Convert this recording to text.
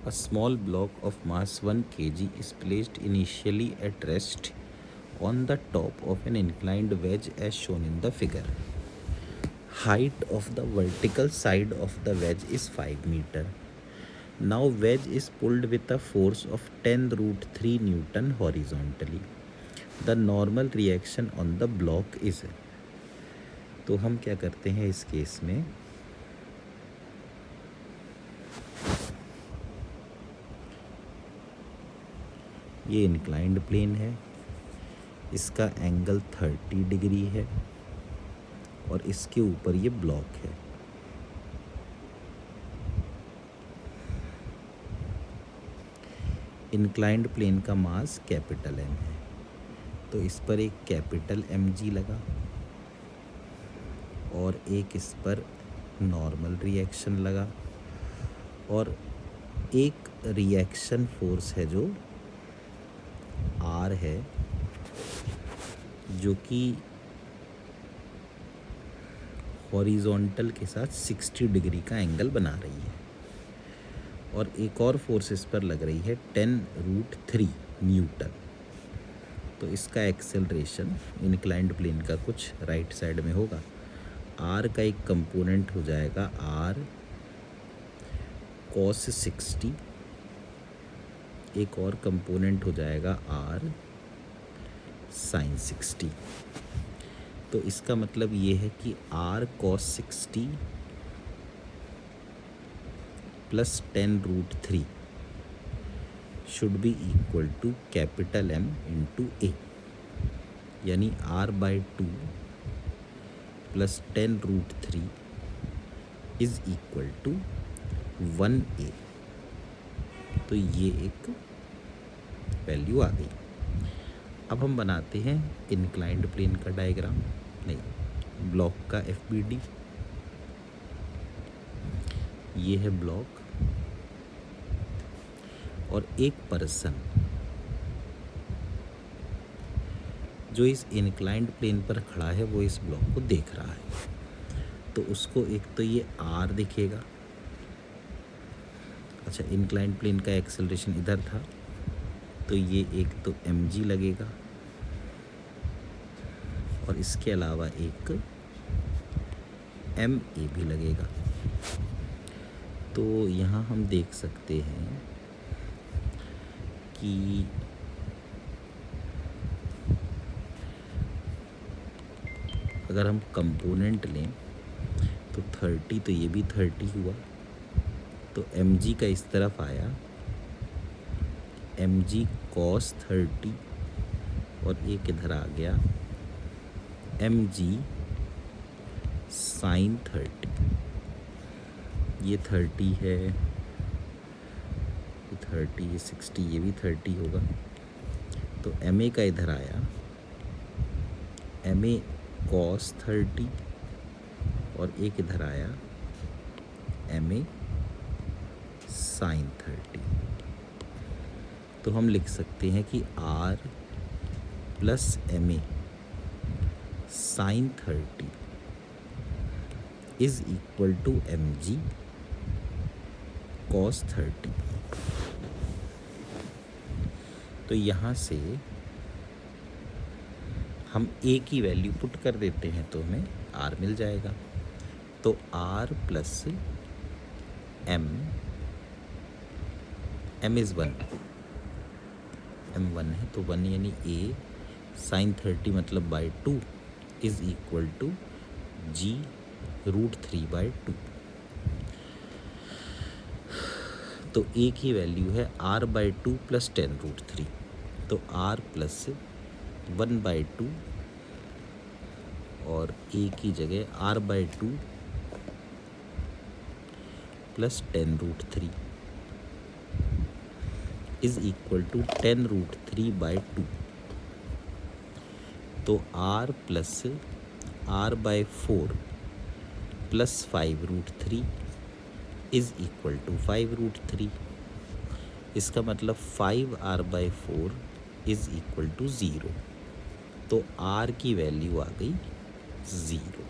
A small block of mass 1 kg is placed initially at rest on the top of an inclined wedge as shown in the figure. Height of the vertical side of the wedge is 5 meter. Now wedge is pulled with a force of 10 root 3 Newton horizontally. The normal reaction on the block is. तो हम क्या करते हैं इस case में, ये inclined plane है, इसका एंगल 30 डिग्री है और इसके ऊपर ये ब्लॉक है. इंक्लाइंड प्लेन का मास कैपिटल एम है, तो इस पर एक कैपिटल mg लगा और एक इस पर नॉर्मल रिएक्शन लगा और एक रिएक्शन फोर्स है जो R है, जो कि हॉरिजॉन्टल के साथ 60 डिग्री का एंगल बना रही है, और एक और फोर्स इस पर लग रही है 10 रूट 3 न्यूटन. तो इसका एक्सेलरेशन इंक्लाइंड प्लेन का कुछ राइट साइड में होगा. R का एक कंपोनेंट हो जाएगा R cos 60, एक और कंपोनेंट हो जाएगा R sin 60. तो इसका मतलब ये है कि R cos 60 plus 10 root 3 should be equal to capital M into A, यानी R/2 plus 10 root 3 is equal to 1A. तो ये एक वैल्यू आ गई. अब हम बनाते हैं इंक्लाइंड प्लेन का डायग्राम, नहीं, ब्लॉक का FBD. ये है ब्लॉक और एक पर्सन जो इस इंक्लाइंड प्लेन पर खड़ा है वो इस ब्लॉक को देख रहा है. तो उसको एक तो ये R दिखेगा. अच्छा, इंक्लाइंड प्लेन का एक्सेलरेशन इधर था, तो ये एक तो mg लगेगा और इसके अलावा एक ma भी लगेगा. तो यहाँ हम देख सकते हैं कि अगर हम कंपोनेंट लें तो 30, तो ये भी 30 हुआ. तो mg का इस तरफ आया mg cos 30 और एक इधर आ गया mg sin 30. ये 30 है, ये 30, ये 60, ये भी 30 होगा. तो ma का इधर आया ma cos 30 और एक इधर आया ma sin 30. तो हम लिख सकते हैं कि R plus ma sin 30 is equal to mg cos 30. तो यहाँ से हम A की वैल्यू पुट कर देते हैं तो हमें R मिल जाएगा. तो R plus m is 1, m 1 है तो 1 यानी A sin 30 मतलब by 2 is equal to G root 3/2. तो A की वैल्यू है R/2 प्लस 10 रूट 3. तो R प्लस 1/2 और A की जगह R/2 plus 10 root 3 is equal to 10 root 3/2. तो R plus R/4 plus 5 root 3 is equal to 5 root 3. इसका मतलब 5R/4 इज इक्वल टू 0. तो R की वैल्यू आ गई 0.